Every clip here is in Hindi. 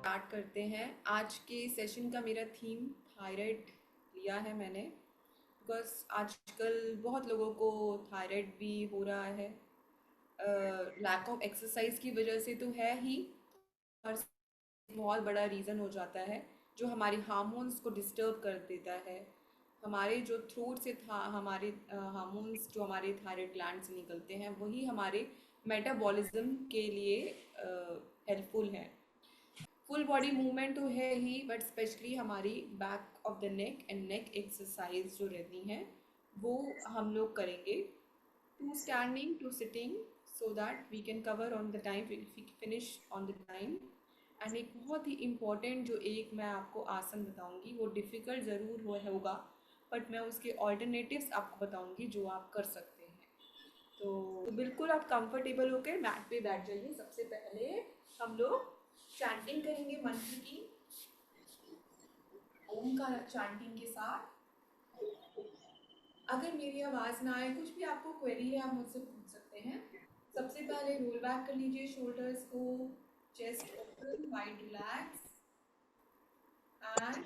स्टार्ट करते हैं। आज के सेशन का मेरा थीम थायराइड लिया है मैंने, बिकॉज आजकल बहुत लोगों को थायराइड भी हो रहा है। लैक ऑफ एक्सरसाइज की वजह से तो है ही, और बहुत बड़ा रीज़न हो जाता है जो हमारे हार्मोन्स को डिस्टर्ब कर देता है। हमारे जो थ्रोट से था हमारे हार्मोन्स जो हमारे थायराइड ग्लैंड से निकलते हैं वही हमारे मेटाबॉलिज्म के लिए हेल्पफुल है। फुल बॉडी मूवमेंट तो है ही, बट स्पेशली हमारी back of the neck and neck exercise जो रहती हैं वो हम लोग करेंगे। To standing to sitting, so that we can cover on the time, finish on the time. And एक बहुत ही इम्पॉर्टेंट जो एक मैं आपको आसन बताऊंगी, वो डिफ़िकल्ट ज़रूर होगा, बट मैं उसके ऑल्टरनेटिव्स आपको बताऊंगी जो आप कर सकते हैं। तो बिल्कुल आप कंफर्टेबल होकर मैट पे बैठ जाइए। सबसे पहले हम लोग चैंटिंग करेंगे मंत्र की, ओम का चैंटिंग के साथ। अगर मेरी आवाज़ ना आए, कुछ भी आपको क्वेरी है, आप मुझसे पूछ सकते हैं। सबसे पहले रोल बैक कर लीजिए शोल्डर्स को, chest open, wide relax, and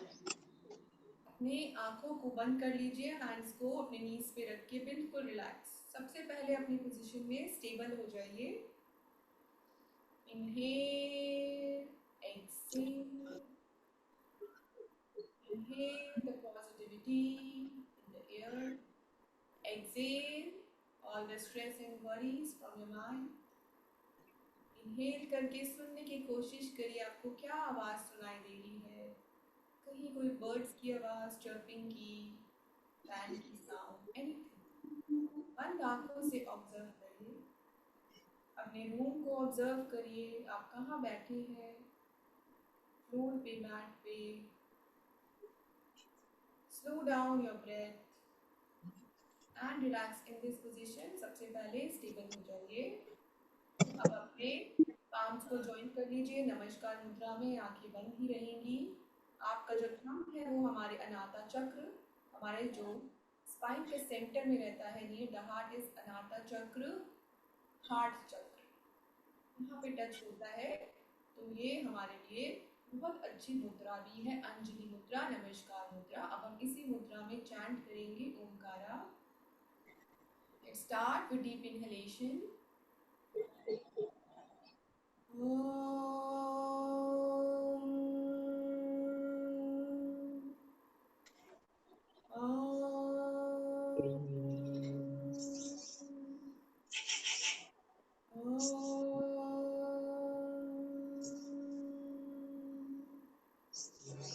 अपने आंखों को बंद कर लीजिए। हैंड्स को अपने नीज पे रख के बिल्कुल रिलैक्स। सबसे पहले अपनी पोजीशन में स्टेबल हो जाइए। Inhale, exhale, inhale the positivity in the air, exhale all the stress and worries from your mind। Inhale करके सुनने की कोशिश करिए आपको क्या आवाज़ सुनाई दे रही है। कहीं कोई बर्ड्स की आवाज़, चर्पिंग की, फैन की साउंड, एनीथिंग। बंद आंखों से ऑब्जर्व करिए, अपने रूम को ऑब्जर्व करिए। आप कहाँ बैठे हैं, फ्लोर पे, मैट पे। Slow down your breath and relax in this position. सबसे पहले स्टेबल हो जाइए। अब अपने पाम्स को जॉइन कर लीजिए नमस्कार मुद्रा में, आंखें बंद ही रहेंगी। आपका जो थंब है वो हमारे अनाहता चक्र, हमारे जो स्पाइन के सेंटर में रहता है, ये द हार्ट इज अनाहता चक्र, हार्ट चक्र, यहाँ पे टच होता है। तो ये हमारे लिए बहुत अच्छी मुद्रा भी है, अंजलि मुद्रा, नमस्कार मुद्रा। अब हम इसी मुद्रा में चैंट करेंगे Omkara. Let's start with deep inhalation.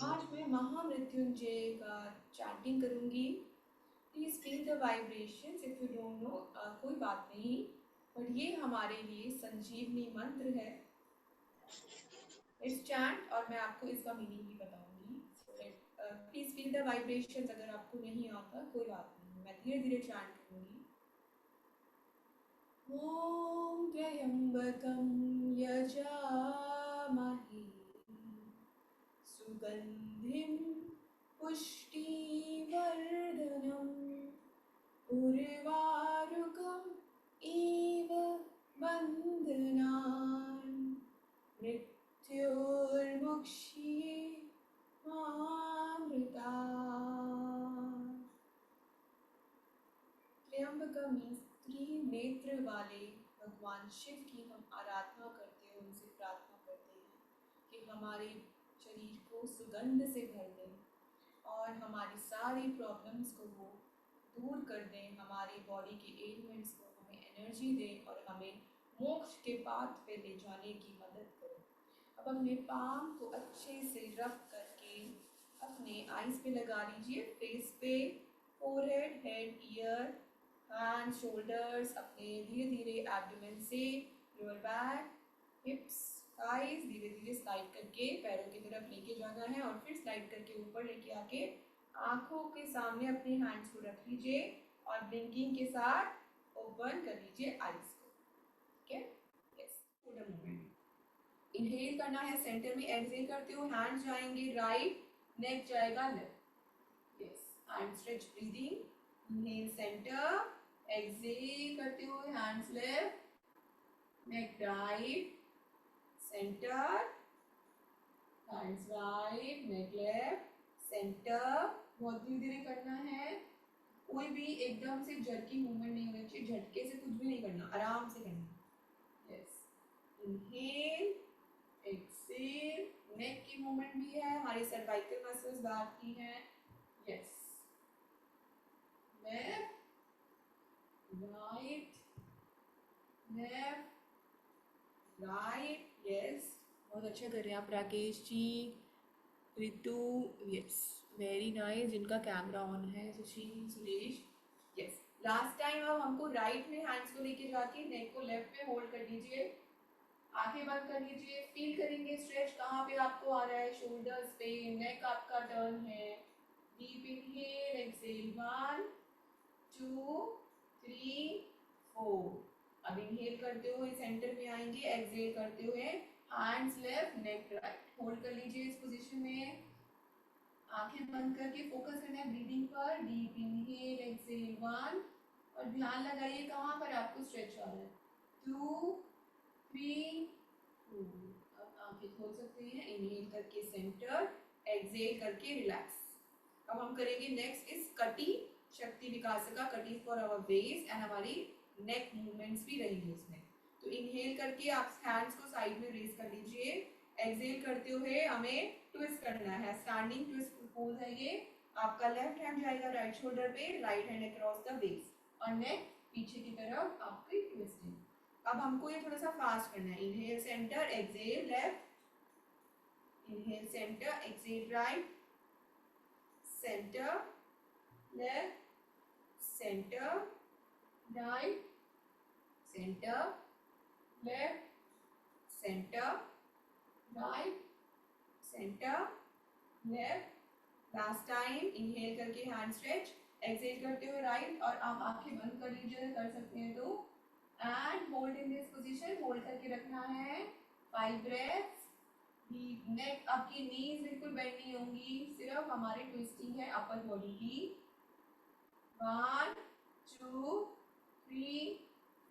आज मैं महामृत्युंजय का चैंटिंग करूंगी। Please feel the vibrations. If you don't know, कोई बात नहीं, बट ये हमारे लिए संजीवनी मंत्र है। इट्स चैंट, और मैं आपको इसका मीनिंग भी बताऊंगी। Please feel the vibrations. अगर आपको नहीं आता कोई बात नहीं, मैं धीरे धीरे चैंट करूंगी। ॐ त्र्यम्बकं यजामहे सुगन्धिं पुष्टिवर्धनम् उर्वारुकम् इव बन्धनान् मृत्योर्मुक्षीये मामृतात्। त्र्यंबका मीन्स त्रिनेत्र वाले भगवान शिव की हम आराधना करते हैं, उनसे प्रार्थना करते हैं कि हमारे शरीर को सुगंध से भर दें और हमारी सारी प्रॉब्लम्स को वो दूर कर दें, हमारी बॉडी के एलिमेंट्स को हमें एनर्जी दें और हमें मोक्ष के पाथ पे ले जाने की मदद करें। अब अपने पाम को अच्छे से रब करके अपने आईज पे लगा लीजिए, फेस पे, forehead, head, year, hand, shoulders, अपने धीरे धीरे एब्डोमेन से लोअर बैक, हिप्स, थाइज धीरे धीरे स्लाइड करके पैरों की तरफ लेके जाना है, और फिर स्लाइड करके ऊपर लेके आके आंखों के सामने अपने हैंड्स को रख लीजिए और ब्लिंकिंग के साथ ओपन कर लीजिए आईज को। ठीक है, यस, पूरा मूवमेंट। इनहेल करना है सेंटर में, एक्सहेल करते हो हैंड्स जाएंगे राइट, नेक जाएगा left. Yes, hand stretch breathing. Inhale centre, exhale करते हुए हैंड्स लेफ्ट, नेक राइट, सेंटर, हैंड्स राइट, नेक लेफ्ट, सेंटर। बहुत धीरे धीरे करना है, कोई भी एकदम से जर्की मूवमेंट नहीं होना चाहिए, झटके से कुछ भी नहीं करना, आराम से करना। यस, इनहेल, एक्सेल, नेक की मूवमेंट भी है, हमारी सर्वाइकल मसल्स बैक की हैं। Yes, left, right, left, right. Yes, बहुत अच्छा कर रहे हैं आप Rakesh ji, Ritu. Yes, very nice. जिनका कैमरा ऑन है, Sushil, Suresh. Yes, last time अब हमको राइट में हैंड्स को लेके जाके नेक को लेफ्ट में होल्ड कर लीजिए, आंखें बंद कर लीजिए, फील करेंगे स्ट्रेच कहाँ पे आपको आ रहा है, शोल्डर्स पे, नेक आपका टर्न है। Deep inhale, exhale, 1 2 3 4। अब इनहेल करते हुए सेंटर में आएंगे, एक्सेल करते हुए हैंड्स लेफ्ट, नेक राइट, होल्ड कर लीजिए इस पोजीशन में, आंखें बंद करके फोकस करना है ब्रीदिंग पर। डीप इनहेल, एक्सेल, 1, और ध्यान लगाइए कहाँ पर आपको स्ट्रेच आ रहा है, 2 3 4। अब आंखें खोल सकते हैं, इनहेल करके सेंटर, एक्सेल करके रिलैक्स। अब हम करेंगे नेक्स्ट इज कटी शक्ति विकासका, कटी फॉर आवर बेस एंड हमारी नेक मूवमेंट्स भी रहेंगे उसमें। तो इनहेल करके आप हैंड्स को साइड में रेज कर लीजिए, एक्सेल करते हुए हमें ट्विस्ट करना है, स्टैंडिंग ट्विस्ट पोज है ये। आपका लेफ्ट हैंड जाएगा राइट शोल्डर पे, right hand across the base, और नेक पीछे की तरफ आपकी ट्विस्टिंग। अब हमको ये थोड़ा सा फास्ट करना है, inhale centre, exhale left, inhale centre, exhale right, centre left, centre right, centre left, centre right, centre left. Last time, inhale करके हैंड स्ट्रेच, एक्सेल करते हुए राइट, और आप आंखें बंद कर लीजिए, कर सकते हैं तो, and hold in this position, hold करके रखना है 5 ब्रेथ्स। नेक, आपकी नीज बिल्कुल बेंड नहीं होंगी, सिर्फ हमारी ट्विस्टिंग है अपर बॉडी की। 1 2 3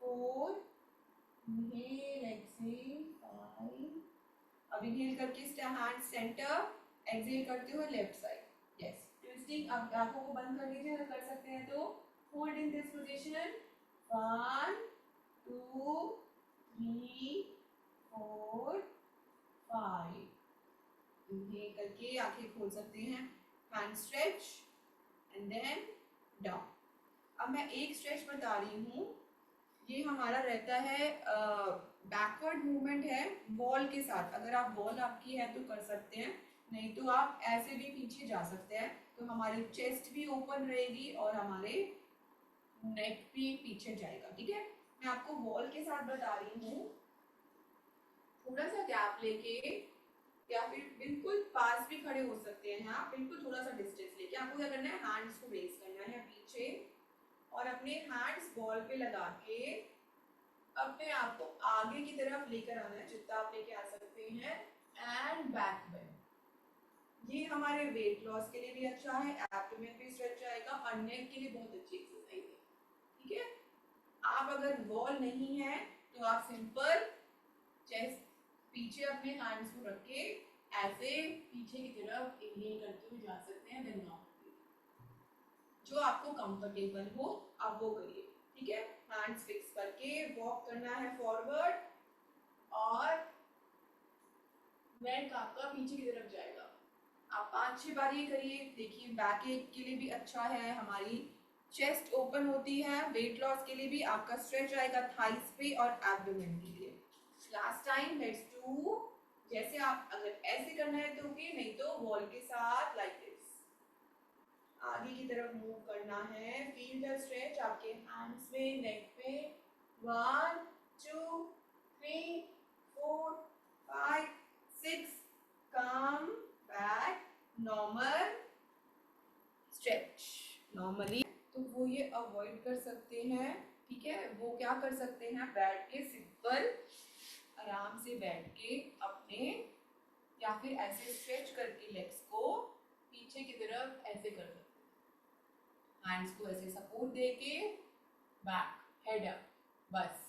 4, इनहेल, एक्सेल, 5। अब इनहेल करके हैंड सेंटर, एक्सेल करते हुए लेफ्ट साइड। Yes, twisting. अब आंखों को बंद कर लीजिए अगर कर सकते हैं तो, hold in this position, 1 2 3 4 5। Inhale करके आंखें खोल सकते हैं, hand stretch and then down. अब मैं एक स्ट्रेच बता रही हूँ, ये हमारा रहता है बैकवर्ड मूवमेंट है वॉल के साथ। अगर आप वॉल आपकी है तो कर सकते हैं, नहीं तो आप ऐसे भी पीछे जा सकते हैं, तो हमारी चेस्ट भी ओपन रहेगी और हमारे नेक भी पीछे जाएगा। ठीक है, मैं आपको वॉल के साथ बता रही हूँ, थोड़ा सा गैप लेके, या फिर बिल्कुल पास भी खड़े हो सकते हैं आप, बिल्कुल थोड़ा सा डिस्टेंस लेके। आपको क्या करना है, हैंड्स को रेज करना है पीछे, और अपने हैंड्स वॉल पे लगा के अपने आप को आगे की तरफ लेकर आना है, जितना आप लेके आ सकते हैं, एंड बैक बेंड। ये हमारे वेट लॉस के लिए भी अच्छा है, एब्डोमेन भी स्ट्रेच जाएगा, और नेक के लिए बहुत अच्छी एक्सरसाइज है। ठीक है, आप अगर वॉल नहीं है तो आप सिंपल चेस्ट पीछे अपने हैंड्स को रख के ऐसे पीछे की तरफ इनहेल करते हुए जा सकते हैं, देन जो आपको कंफर्टेबल हो आप वो करिए। ठीक है, हैंड्स फिक्स करके वॉक करना है फॉरवर्ड, और नेक आपका पीछे की तरफ जाएगा। आप 5-6 बार ये करिए, देखिए बैक एक के लिए भी अच्छा है, हमारी चेस्ट ओपन होती है, वेट लॉस के लिए भी आपका स्ट्रेच आएगा थाइस पे और एब्डोमेन के लिए। लास्ट टाइम, लेट्स डू, जैसे आप अगर ऐसे करना है तो ओके, नहीं तो वॉल के साथ लाइक दिस आगे की तरफ मूव करना है। फील द स्ट्रेच आपके हैंड्स में, नेक पे। 1 2 3 4 5 6, come back, normal stretch normally. तो वो ये अवॉइड कर सकते हैं। ठीक है, वो क्या कर सकते हैं, बैठ के सिंपल आराम से बैठ के अपने, या फिर ऐसे स्ट्रेच करके लेग्स को पीछे की तरफ ऐसे कर सकते हैं, हैंड्स को ऐसे सपोर्ट देके, बैक, हेड अप, बस।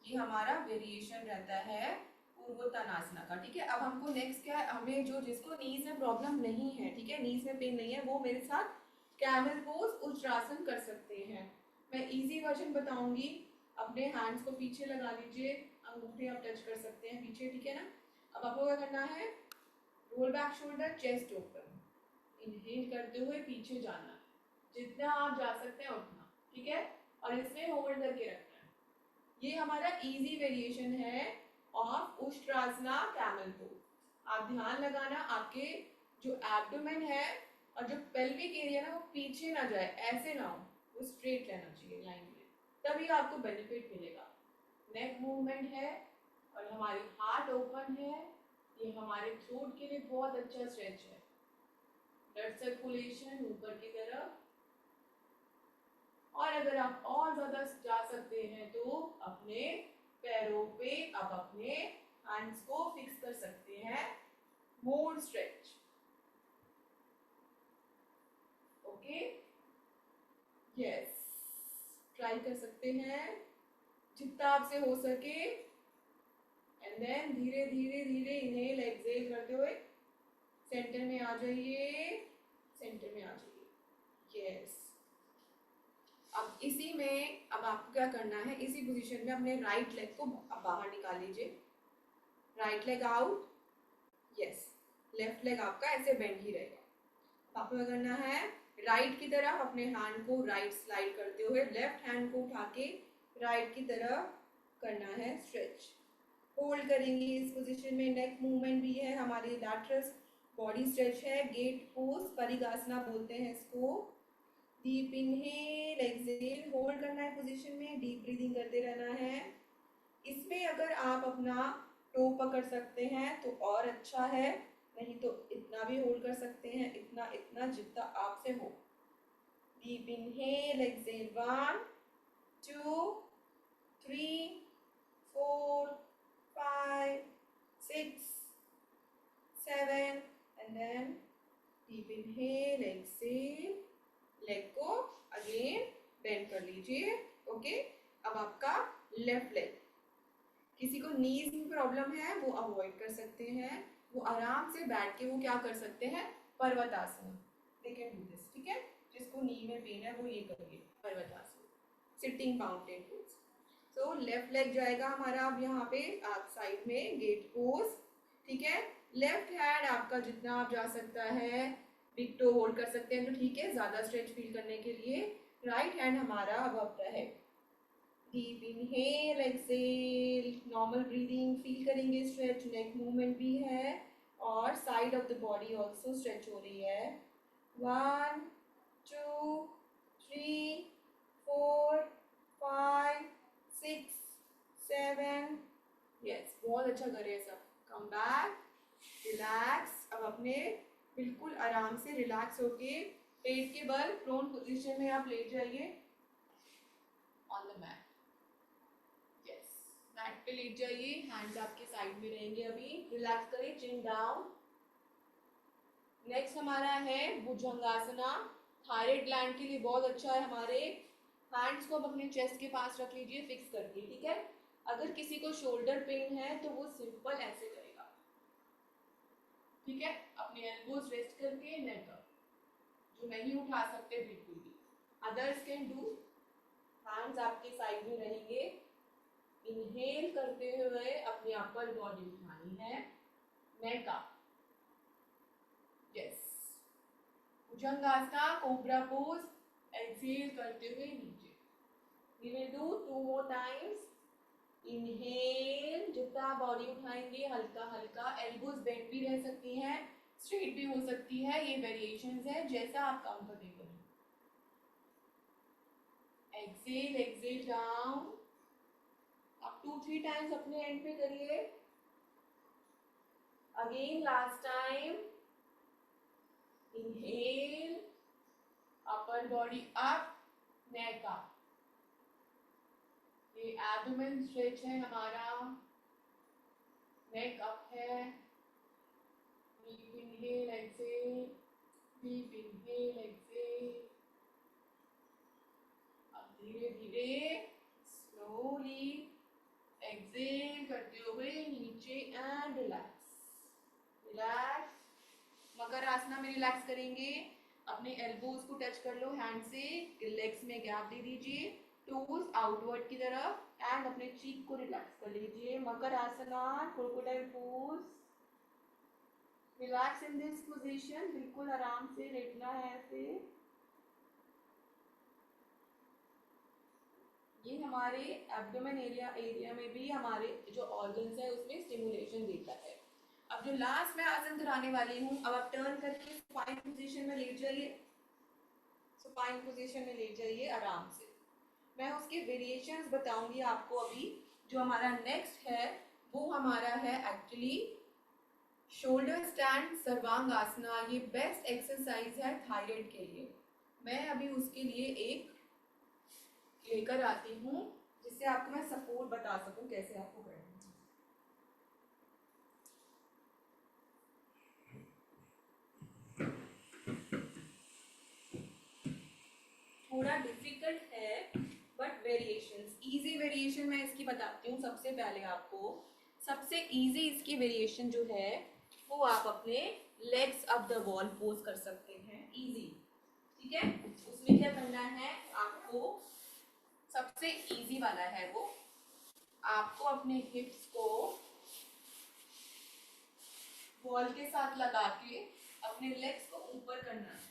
ये हमारा वेरिएशन रहता है पूर्वोत्तानासना का। ठीक है, अब हमको नेक्स्ट क्या है, हमें जो जिसको नीज में प्रॉब्लम नहीं है, ठीक है, नीज में पेन नहीं है, वो मेरे साथ कैमल पोज उष्ट्रासन कर सकते हैं। मैं इजी वर्जन बताऊंगी। अपने हैंड्स को पीछे लगा लीजिए, अंगूठे आप टच कर सकते हैं पीछे, ठीक है ना। अब आपको क्या करना है, roll back shoulder, chest open, inhale करते हुए पीछे जाना है, जितना आप जा सकते हैं उतना, ठीक है, और इसमें होल्ड करके रखना है। ये हमारा इजी वेरिएशन है ऑफ उष्ट्रासना कैमल पोज। आप ध्यान लगाना आपके जो एब्डोमेन है और जो पेल्विक एरिया ना वो पीछे ना जाए, ऐसे ना हो, वो स्ट्रेट रहना चाहिए लाइन में, तभी आपको बेनिफिट मिलेगा। नेक मूवमेंट है और हमारी हार्ट ओपन है, ये हमारे थ्रोट के लिए बहुत अच्छा स्ट्रेच है। ब्लड सर्कुलेशन ऊपर की तरफ, और अगर आप और ज्यादा जा सकते हैं तो अपने पैरों पे आप अपने हैंड्स को फिक्स कर सकते हैं, मोर स्ट्रेच। ओके, यस, ट्राई कर सकते हैं जितना आपसे हो सके, एंड देन धीरे धीरे धीरे इनहेल एक्सहेल करते हुए सेंटर में आ जाइए, सेंटर में आ जाइए, यस। अब इसी में अब आपको क्या करना है, इसी पोजीशन में अपने राइट लेग को बाहर निकाल लीजिए, right leg out, yes, left leg आपका ऐसे बेंड ही रहेगा। आपको क्या करना है, राइट की तरफ अपने हैंड को राइट स्लाइड करते हुए लेफ्ट हैंड को उठा के राइट की तरफ करना है स्ट्रेच, होल्ड करेंगे इस पोजीशन में। नेक मूवमेंट भी है, हमारी लैटरल बॉडी स्ट्रेच है, गेट पोज परिगासना बोलते हैं इसको। डीप इनहेल एक्सहेल, होल्ड करना है पोजीशन में, डीप ब्रीदिंग करते रहना है। इसमें अगर आप अपना टो पकड़ सकते हैं तो और अच्छा है, नहीं तो इतना भी होल्ड कर सकते हैं, इतना इतना जितना आपसे हो। Deep inhale exhale, 1 2 3 4 5 6 7 and then deep inhale exhale, leg को अगेन बेंड कर लीजिए। ओके, अब आपका लेफ्ट लेग, किसी को नीज में प्रॉब्लम है वो अवॉइड कर सकते हैं, वो आराम से बैठ के वो क्या कर सकते हैं, पर्वतासन, दे कैन डू दिस, ठीक है। जिसको नी में पेन है वो ये करिए, Parvatasana, sitting mountain pose. So left leg जाएगा हमारा अब यहाँ पे आप साइड में गेट पोज, ठीक है। लेफ्ट हैंड आपका जितना आप जा सकता है, बिग टो होल्ड कर सकते हैं तो ठीक है, ज्यादा स्ट्रेच फील करने के लिए। राइट हैंड हमारा अब है, deep inhale exhale, normal breathing feel करेंगे, स्ट्रेच, नेक मूवमेंट भी है और side of the body also stretch हो रही है। 1 2 3 4 5 6 7, यस, बहुत अच्छा कर रहे हैं सब। कम बैक, रिलैक्स, अब अपने बिल्कुल आराम से रिलैक्स होके पेट के बल प्रोन पोजीशन में आप लेट जाइए on the mat, yes, mat पे लेट जाइए, हैंड्स आपके साइड में रहेंगे। अभी रिलैक्स करिए, चिन डाउन। नेक्स्ट हमारा है भुजंगासना, थायराइड ग्लैंड के लिए बहुत अच्छा है। हमारे हैंड्स को अब अपने चेस्ट के पास रख लीजिए फिक्स करके, ठीक है। अगर किसी को शोल्डर पेन है तो वो सिंपल ऐसे करेगा, ठीक है, अपने एल्बोज रेस्ट करके नेक अप, जो नहीं उठा सकते बिल्कुल भी, अदर्स कैन डू। हैंड्स आपके साइड में रहेंगे, इनहेल करते हुए अपनी अपर बॉडी उठानी है, neck up, yes, Bhujangasana cobra pose, exhale करते हुए नीचे। We will do 2 more times। Inhale, जितना बॉडी उठाएंगे हल्का हल्का, एल्बोज बेंड भी रह सकती हैं, स्ट्रेट भी हो सकती है, ये वेरिएशंस है, जैसा आप कंफर्टेबल हो। एक्सहेल एक्सहेल डाउन, आप 2-3 टाइम्स अपने एंड पे करिए। Again last time, inhale, upper body up, neck up, ये एब्डोमेन स्ट्रेच है हमारा, नेक अप है। Deep inhale exhale, deep inhale exhale, अब धीरे धीरे स्लोली एक्सेल करते हुए नीचे and relax, relax. Makarasana में रिलैक्स करेंगे, अपने एल्बोज को टच कर लो हैंड से, लेग्स में गैप दे दीजिए, टोज आउटवर्ड की तरफ एंड अपने चीक को रिलैक्स कर लीजिए। Makarasana, crocodile pose. Relax in this position, बिल्कुल आराम से लेटना है ऐसे। ये हमारे एब्डोमेन एरिया में भी हमारे जो ऑर्गन्स है उसमें स्टिमुलेशन देता है। अब जो लास्ट मैं आसन कराने वाली हूँ, अब आप टर्न करके सुपाइन पोजीशन में लेट जाइए, सुपाइन पोजीशन में लेट जाइए आराम से। मैं उसके वेरिएशंस बताऊंगी आपको अभी। जो हमारा नेक्स्ट है वो हमारा है एक्चुअली शोल्डर स्टैंड सर्वांगासना। ये बेस्ट एक्सरसाइज है थायराइड के लिए। मैं अभी उसके लिए एक लेकर आती हूँ जिससे आपको मैं सपोर्ट बता सकूं कैसे आपको करना है। थोड़ा डिफिकल्ट है बट वेरिएशंस, इजी वेरिएशन मैं इसकी बताती हूँ सबसे पहले आपको। सबसे इजी इसकी वेरिएशन जो है वो आप अपने legs up the wall pose कर सकते हैं, इजी। ठीक है, उसमें क्या करना है आपको, सबसे इजी वाला है वो, आपको अपने हिप्स को वॉल के साथ लगा के अपने लेग्स को ऊपर करना है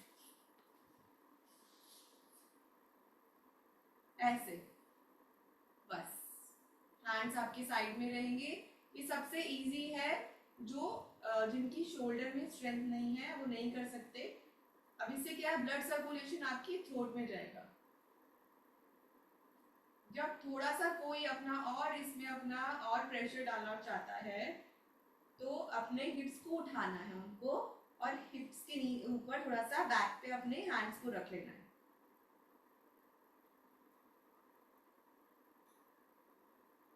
ऐसे, बस। हैंड्स आपके साइड में रहेंगे। ये सबसे इजी है, जो जिनकी शोल्डर में स्ट्रेंथ नहीं है वो नहीं कर सकते। अब इससे क्या है, ब्लड सर्कुलेशन आपकी थ्रोट में जाएगा। जब थोड़ा सा कोई अपना और इसमें अपना और प्रेशर डालना चाहता है तो अपने हिप्स को उठाना है उनको, और हिप्स के ऊपर थोड़ा सा बैक पे अपने हैंड्स को रख लेना है।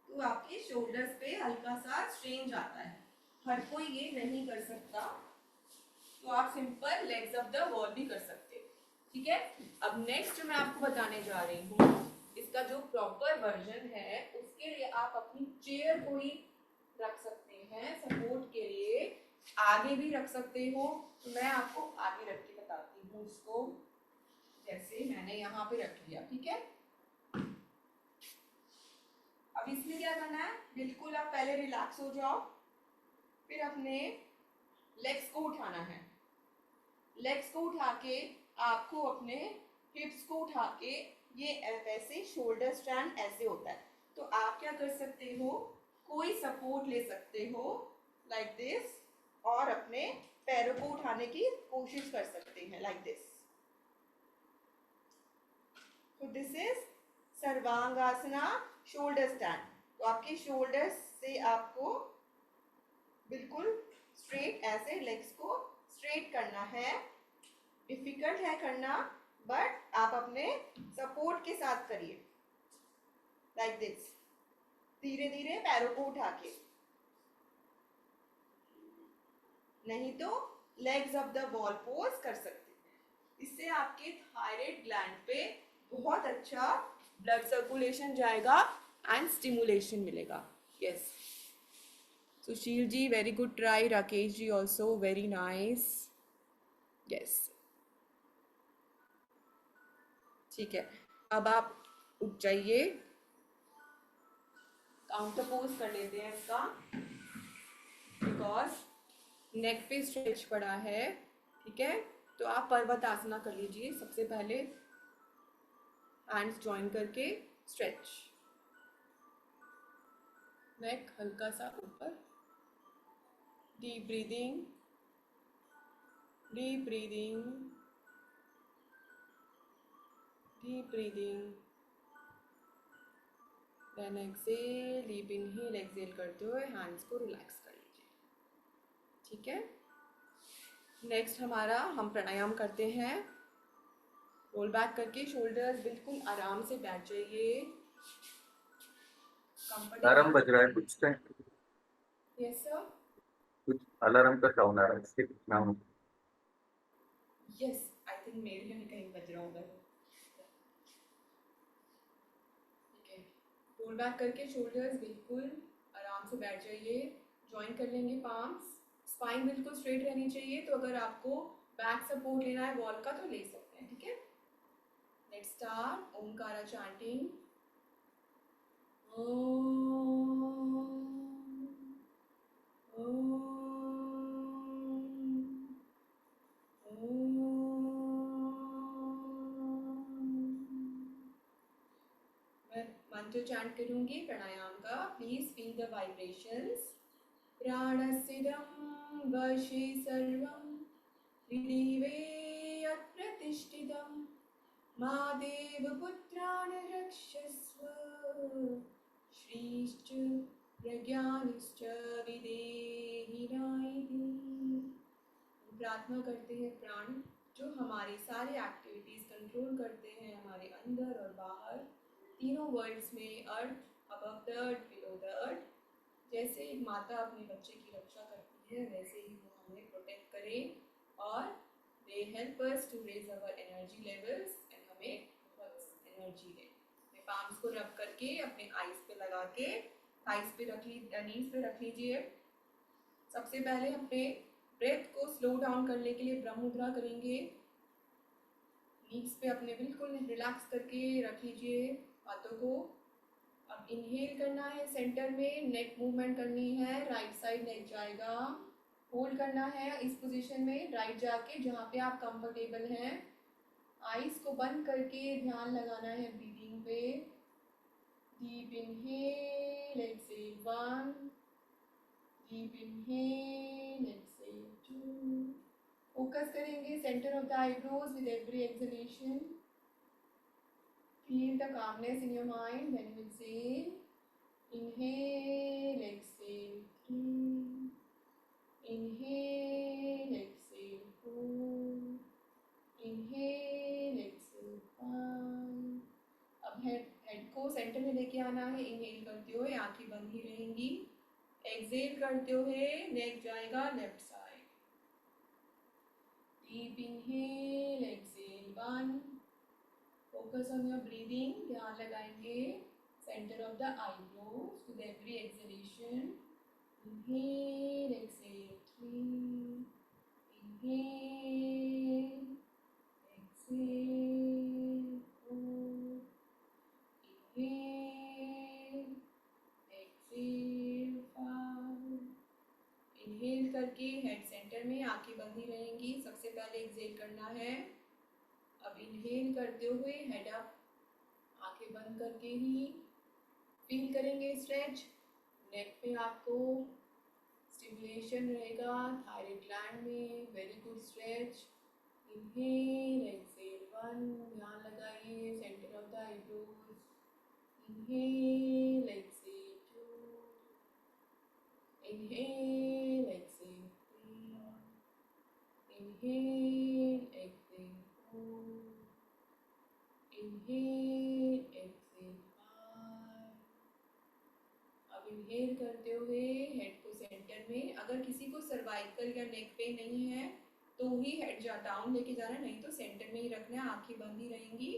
तो आपके शोल्डर्स पे हल्का सा स्ट्रेन जाता है, हर कोई ये नहीं कर सकता। तो आप simple legs up the wall भी कर सकते हैं। ठीक है, अब नेक्स्ट मैं आपको बताने जा रही हूँ इसका जो प्रॉपर वर्जन है। उसके लिए आप अपनी चेयर को ही रख सकते हैं सपोर्ट के लिए, आगे भी रख सकते हो। तो मैं आपको आगे रख के बताती हूँ इसको, जैसे मैंने यहाँ पे रख लिया। ठीक है, अब इसमें क्या करना है, बिल्कुल आप पहले रिलैक्स हो जाओ, फिर अपने लेग्स को उठाना है। लेग्स को उठा के आपको अपने हिप्स को उठा के, ये वैसे शोल्डर स्ट्रैंड ऐसे होता है। तो आप क्या कर सकते हो, कोई सपोर्ट ले सकते हो लाइक दिस, और अपने पैरों को उठाने की कोशिश कर सकते हैं लाइक दिस। तो दिस इज सर्वांगासना शोल्डर स्टैंड। तो आपके शोल्डर्स से आपको बिल्कुल स्ट्रेट ऐसे लेग्स को स्ट्रेट करना है। डिफिकल्ट है करना, बट आप अपने सपोर्ट के साथ करिए लाइक दिस, धीरे धीरे पैरों को उठा के। नहीं तो legs up the wall pose कर सकते हैं। इससे आपके थायराइड ग्लैंड पे बहुत अच्छा ब्लड सर्कुलेशन जाएगा एंड स्टिमुलेशन मिलेगा। Yes, Sushil ji very good try, Rakesh ji also very nice. Yes, ठीक है, अब आप उठ जाइए, काउंटर पोज कर लेते हैं इसका, बिकॉज नेक पे स्ट्रेच पड़ा है। ठीक है, तो आप पर्वत आसना कर लीजिए सबसे पहले, हैंड्स जॉइन करके स्ट्रेच, नेक हल्का सा ऊपर, deep breathing, deep breathing, deep breathing, then exhale, deep inhale exhale करते हुए हैंड्स को रिलैक्स कर लीजिए। ठीक है, नेक्स्ट हमारा हम प्राणायाम करते हैं। रोल बैक करके शोल्डर्स बिल्कुल आराम से बैठ जाइए। अलार्म बज रहा है कुछ टाइम, यस सर, कुछ अलार्म का साउंड आ रहा है, इसके कुछ नाम। यस आई थिंक मेरे लिए कहीं बज रहा होगा। ठीक है, रोल बैक करके शोल्डर्स बिल्कुल आराम से बैठ जाइए, ज्वाइन कर लेंगे पाम्स, स्पाइन बिल्कुल स्ट्रेट रहनी चाहिए। तो अगर आपको बैक सपोर्ट लेना है वॉल का तो ले सकते हैं, ठीक है। Let's start Omkara chanting. Om Om मैं मंत्र चैंट करूंगी प्राणायाम का, प्लीज फील द वाइब्रेशंस। प्राणस्थितं वशे सर्वं त्रिदिवे यत्प्रतिष्ठितं मा देवपुत्रान् रक्षस्व श्रीश्च प्रज्ञानिश्च विदेहिनायिति। प्रार्थना करते हैं प्राण जो हमारी सारी एक्टिविटीज कंट्रोल करते हैं हमारे अंदर और बाहर तीनों वर्ल्ड्स में, earth above the earth, below the earth. जैसे एक माता अपने बच्चे की रक्षा करती है वैसे ही वो हमें प्रोटेक्ट करें और they help us to raise our energy levels and हमें बहुत एनर्जी दें। अपने पाम्स को रब करके अपने आईज पे लगा के आईज पे रख लीजिए, नीज पे रख लीजिए। सबसे पहले अपने ब्रेथ को स्लो डाउन करने के लिए ब्रह्म मुद्रा करेंगे। नीज पे अपने बिल्कुल रिलैक्स करके रख लीजिए हाथों को। अब इनहेल करना है, सेंटर में नेक मूवमेंट करनी है, राइट साइड नेक जाएगा। होल्ड करना है इस पोजीशन में, राइट जाके जहाँ पे आप कंफर्टेबल हैं। आईज को बंद करके ध्यान लगाना है ब्रीदिंग पे। Deep inhale, exhale 1, deep inhale, exhale 2। Focus करेंगे centre of the eyebrows with every exhalation. Feel the calmness in your mind when you exhale. Inhale, exhale 3. Inhale, exhale 4. Inhale, exhale 5. अब हेड को सेंटर में लेके आना है। इनहेल करते हुए आंखें बंद ही रहेंगी। एक्सहेल करते हुए नेक जाएगा left side. Deep inhale, exhale 1। Focus on your breathing. ध्यान लगाएंगे center of the eyebrows with every exhalation. Inhale, exhale 3. Inhale, exhale 4. Inhale, exhale 5. Inhale करके head center में आंखें बंदी रहेंगी। सबसे पहले exhale करना है। अब इनहेल करते हुए हेड अप, आंखें बंद करके ही फील करेंगे स्ट्रेच। नेक पे आपको स्टिमुलेशन रहेगा थायराइड ग्लैंड में, very good stretch. Inhale, exhale 1, ध्यान लगाइए centre of the eyebrows. Inhale, exhale 2। Inhale, exhale 3। Inhale, exhale 4। Inhale, exhale 5। अब इनहेल करते हुए हेड को सेंटर में। अगर किसी को सर्वाइकल या नेक पेन नहीं है तो ही हेड डाउन लेके जाना, नहीं तो सेंटर में ही रखना है। आंखें बंद ही रहेंगी।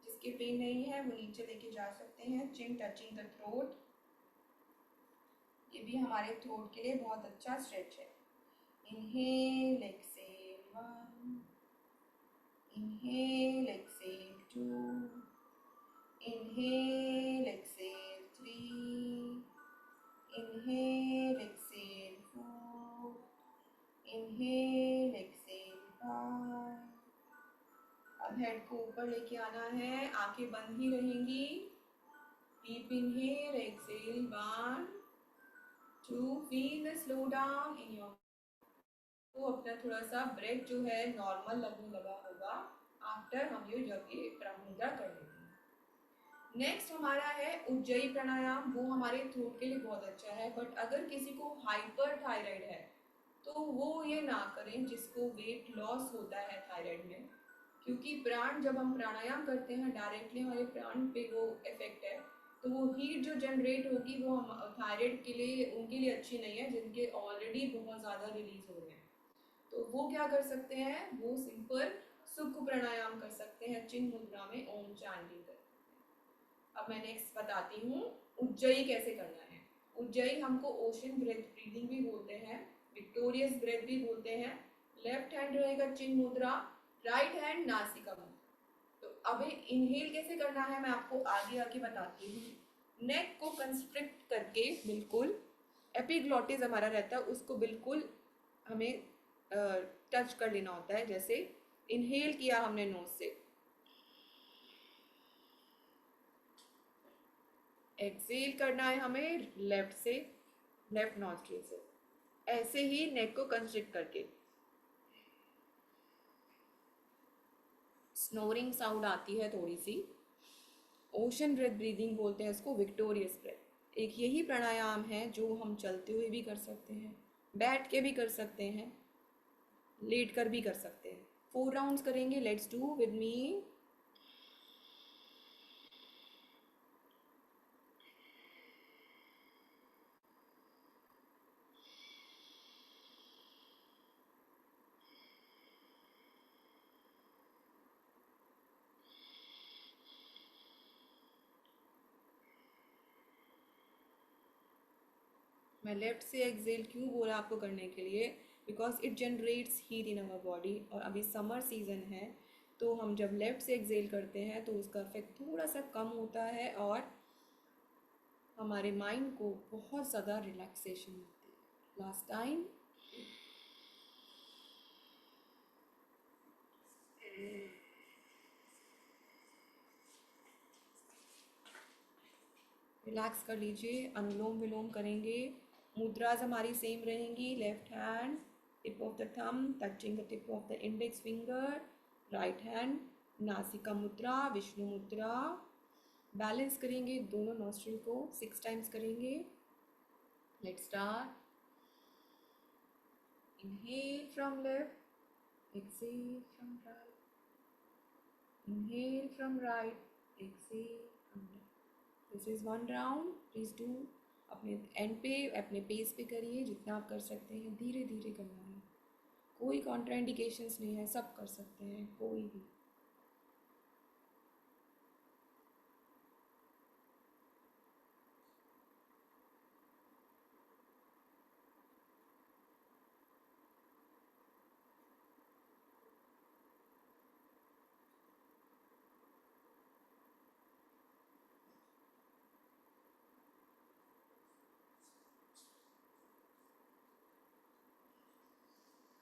जिसके पेन नहीं है वो नीचे लेके जा सकते हैं। चिन टचिंग द थ्रोट, ये भी हमारे थ्रोट के लिए बहुत अच्छा स्ट्रेच है। Inhale, exhale 1। Inhale, exhale 2. Inhale, exhale 3. Inhale, exhale 4. Inhale, exhale 5. अब हेड को ऊपर लेके आना है, आंखें बंद ही रहेंगी। Deep inhale, exhale 1, 2. Feel the slow down in your, तो अपना थोड़ा सा ब्रेथ जो है नॉर्मल लगने लगा होगा आफ्टर हम ये जब ये ब्रह्म मुद्रा कर लेते हैं। नेक्स्ट हमारा है उज्जयी प्राणायाम। वो हमारे थ्रोट के लिए बहुत अच्छा है, बट अगर किसी को हाइपर थायराइड है तो वो ये ना करें जिसको वेट लॉस होता है थायराइड में, क्योंकि प्राण जब हम प्राणायाम करते हैं डायरेक्टली हमारे प्राण पे वो इफेक्ट है, तो वो हीट जो जनरेट होगी वो हम थायराइड के लिए उनके लिए अच्छी नहीं है जिनके ऑलरेडी बहुत ज़्यादा रिलीज हो रहे हैं। तो वो क्या कर सकते हैं, वो सिंपल सुख प्राणायाम कर सकते हैं चिन्ह मुद्रा में ओम चैंटिंग कर। अब मैं नेक्स्ट बताती हूँ उज्जयी कैसे करना है। उज्जयी हमको ओशन ब्रेथ ब्रीदिंग भी बोलते हैं, विक्टोरियस ब्रेथ भी बोलते हैं। लेफ्ट हैंड रहेगा चिन्ह मुद्रा, राइट हैंड नासिका मुद्रा। तो अब इनहेल कैसे करना है मैं आपको आगे आगे बताती हूँ। नेक को कंस्ट्रिक्ट करके बिल्कुल एपिग्लॉटिस हमारा रहता है, उसको बिल्कुल हमें टच कर लेना होता है। जैसे इनहेल किया हमने नोज से, एक्सेल करना है हमें लेफ्ट से, लेफ्ट नॉस्ट्रिल से, ऐसे ही नेक को कंस्ट्रिक्ट करके। स्नोरिंग साउंड आती है थोड़ी सी, ओशन ब्रेथ ब्रीदिंग बोलते हैं इसको, विक्टोरियस ब्रेथ। एक यही प्राणायाम है जो हम चलते हुए भी कर सकते हैं, बैठ के भी कर सकते हैं, लेट कर भी कर सकते हैं। 4 राउंड्स करेंगे, लेट्स डू विद मी। मैं लेफ्ट से एक्सेल क्यों बोला आपको करने के लिए, because it generates heat in our body. और अभी समर सीजन है, तो हम जब लेफ्ट से एक्सेल करते हैं तो उसका इफेक्ट थोड़ा सा कम होता है और हमारे माइंड को बहुत ज़्यादा रिलैक्सेशन मिलती है। लास्ट टाइम रिलैक्स कर लीजिए, अनुलोम विलोम करेंगे। मुद्राज हमारी सेम रहेंगी, left hand tip of the thumb touching the tip of the index finger, right hand नासिका मुद्रा, विष्णु मुद्रा। बैलेंस करेंगे दोनों नॉस्ट्रिल को, 6 टाइम्स करेंगे। Let's start. Inhale from left, exhale from right, inhale from right, exhale from left. This is one round. Please do अपने एंड पे अपने पेस पे करिए, जितना आप कर सकते हैं धीरे धीरे करना है। कोई कॉन्ट्राइंडिकेशंस नहीं है, सब कर सकते हैं, कोई भी।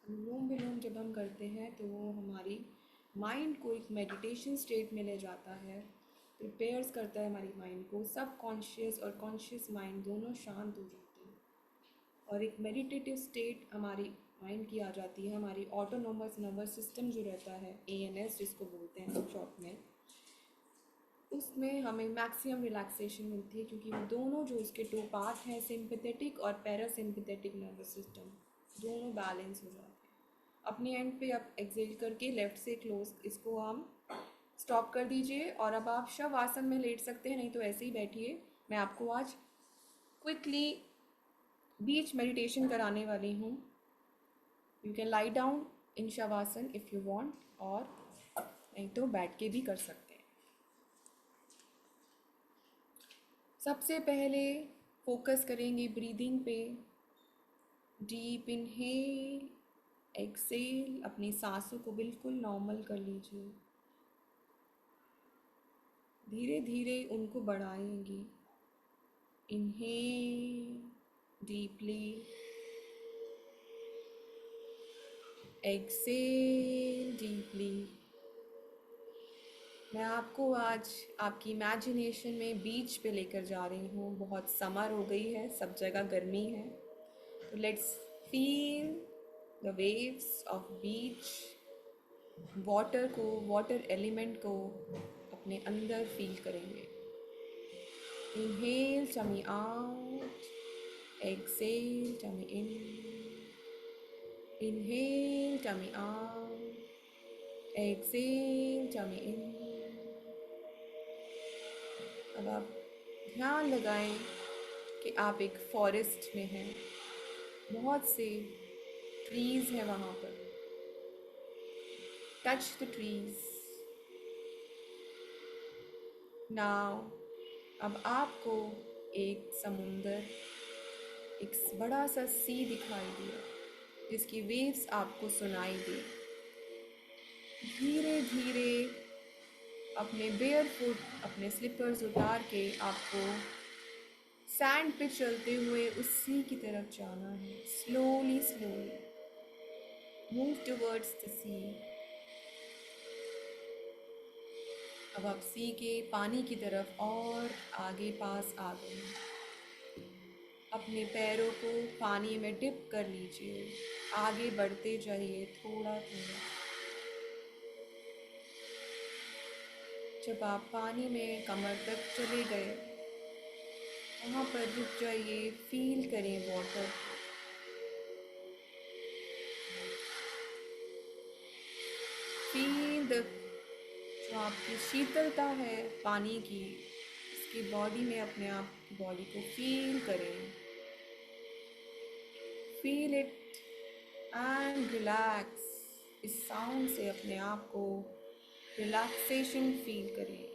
अनुलोम विलोम जब हम करते हैं तो वो हमारी माइंड को एक मेडिटेशन स्टेट में ले जाता है, प्रिपेयर्स करता है हमारी माइंड को। सब कॉन्शियस और कॉन्शियस माइंड दोनों शांत हो जाते हैं और एक मेडिटेटिव स्टेट हमारी माइंड की आ जाती है। हमारी ऑटोनोमस नर्वस सिस्टम जो रहता है, ANS जिसको बोलते हैं शॉर्ट में, उसमें हमें मैक्सिमम रिलैक्सेशन मिलती है, क्योंकि वो दोनों जो उसके 2 पार्ट हैं, सिंपैथेटिक और पैरासिम्पैथेटिक नर्वस सिस्टम, दोनों बैलेंस हो जाते हैं। अपने एंड पे आप एक्सेल करके लेफ्ट से क्लोज इसको हम स्टॉप कर दीजिए और अब आप शव आसन में लेट सकते हैं, नहीं तो ऐसे ही बैठिए। मैं आपको आज क्विकली बीच मेडिटेशन कराने वाली हूँ। You can lie down in shavasana if you want, और नहीं तो बैठ के भी कर सकते हैं। सबसे पहले फोकस करेंगे ब्रीदिंग पे। डीप इनहेल, एक्सेल, अपनी सांसों को बिल्कुल नॉर्मल कर लीजिए। धीरे धीरे उनको बढ़ाएंगे। Inhale deeply, exhale deeply. मैं आपको आज आपकी इमेजिनेशन में बीच पे लेकर जा रही हूँ। बहुत समर हो गई है, सब जगह गर्मी है, तो let's feel the waves of beach. Water को, वाटर एलिमेंट को अपने अंदर फील करेंगे। Inhale tummy out, exhale tummy in, inhale tummy out, exhale tummy in. अब आप ध्यान लगाएं कि आप एक फॉरेस्ट में हैं, बहुत से ट्रीज़ हैं वहाँ पर। Touch the trees now. अब आपको एक समुंदर, एक बड़ा सा सी दिखाई दिया जिसकी वेव्स आपको सुनाई दी। धीरे धीरे अपने बेयर फुट, अपने स्लीपर्स उतार के आपको सैंड पे चलते हुए उस सी की तरफ जाना है। Slowly slowly move towards the sea. अब आप सी के पानी की तरफ और आगे पास आ गए हैं। अपने पैरों को पानी में डिप कर लीजिए, आगे बढ़ते जाइए थोड़ा थोड़ा। जब आप पानी में कमर तक चले गए, वहाँ पर रुक जाइए, फील करें वाटर। फील द जो आपकी शीतलता है पानी की, इसकी बॉडी में अपने आप की बॉडी को फील करें। Feel it and relax. इस साउंड से अपने आप को रिलैक्सेशन फील करें।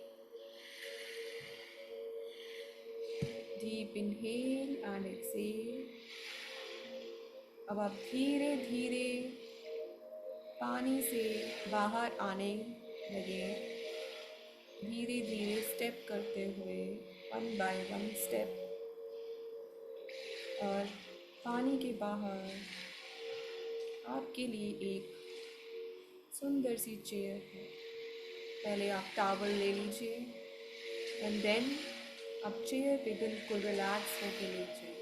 Deep inhale and exhale. अब आप धीरे धीरे पानी से बाहर आने लगे, धीरे धीरे स्टेप करते हुए, वन बाय वन स्टेप। और पानी के बाहर आपके लिए एक सुंदर सी चेयर है। पहले आप टॉवल ले लीजिए एंड देन आप चेयर पे बिल्कुल रिलैक्स होकर लेट जाइए।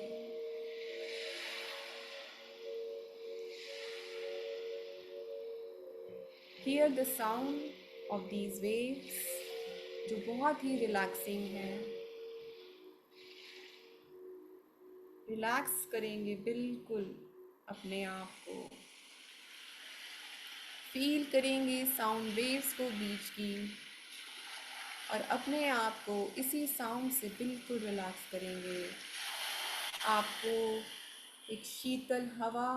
Here the sound of these waves, जो बहुत ही रिलैक्सिंग है। रिलैक्स करेंगे बिल्कुल अपने आप को। फील करेंगे साउंड वेव्स को बीच की, और अपने आप को इसी साउंड से बिल्कुल रिलैक्स करेंगे। आपको एक शीतल हवा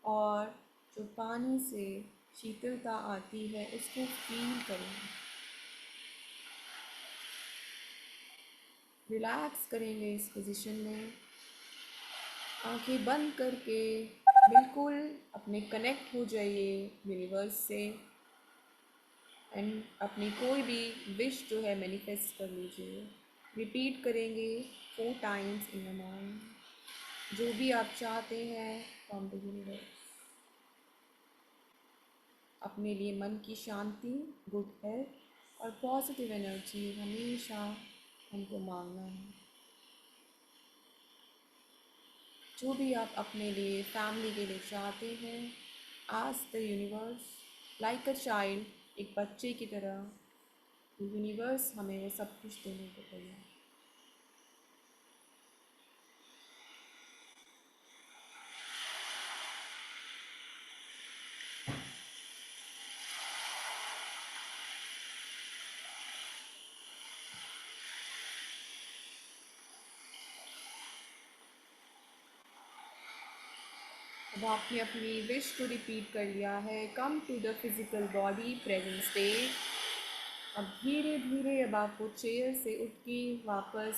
और जो पानी से शीतलता आती है उसको फील करेंगे। रिलैक्स करेंगे इस पोजीशन में, आंखें बंद करके बिल्कुल अपने कनेक्ट हो जाइए यूनिवर्स से एंड अपनी कोई भी विश जो है मैनिफेस्ट कर लीजिए। रिपीट करेंगे 4 टाइम्स इन द माइंड, जो भी आप चाहते हैं फ्रॉम द यूनिवर्स। अपने लिए मन की शांति, गुड हेल्थ और पॉजिटिव एनर्जी हमेशा हमको मांगना है। जो भी आप अपने लिए, फैमिली के लिए चाहते हैं, ask the universe like a child, एक बच्चे की तरह। यूनिवर्स हमें वो सब कुछ देने को तैयार है। अब आपने अपनी विश को रिपीट कर लिया है। Come to the physical body present state. अब धीरे धीरे अब आपको चेयर से उठ के वापस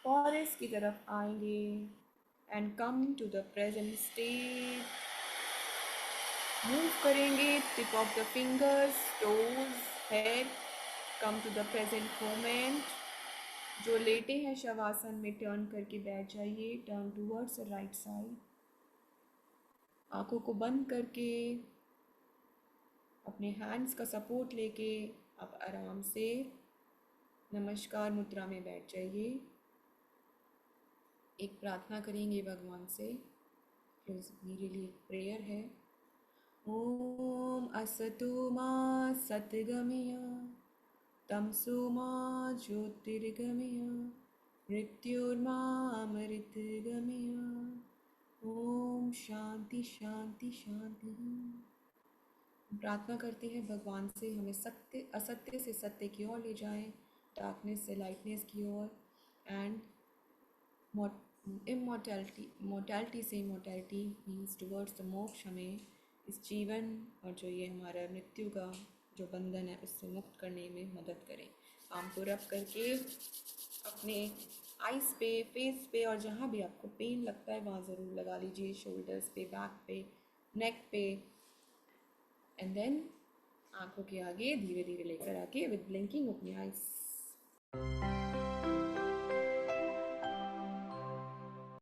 फॉरेस्ट की तरफ आएंगे and come to the present state. Move करेंगे tip of the fingers, toes, head. Come to the present moment. जो लेटे हैं शवासन में टर्न करके बैठ जाइए, turn towards the right side. आंखों को बंद करके अपने हैंड्स का सपोर्ट लेके आप आराम से नमस्कार मुद्रा में बैठ जाइए। एक प्रार्थना करेंगे भगवान से, मेरे लिए प्रेयर है। ओम असतो मा सतगमय तमसो मा ज्योतिर्गमय मृत्योर्मा अमृतगमय। ओम शांति शांति शांति। प्रार्थना करते हैं भगवान से हमें सत्य असत्य से सत्य की ओर ले जाएं, डार्कनेस से लाइटनेस की ओर, एंड मोर्टैलिटी से इमोर्टैलिटी मीन्स टुवर्ड्स द मोक्ष। हमें इस जीवन और जो ये हमारा मृत्यु का जो बंधन है उससे मुक्त करने में मदद करें। पाम को रब करके अपने आइस पे, फेस पे, और जहाँ भी आपको पेन लगता है वहाँ ज़रूर लगा लीजिए, शोल्डर्स पे, बैक पे, नेक पे। एंड देन आंखों के आगे धीरे धीरे लेकर आके with blinking open your eyes.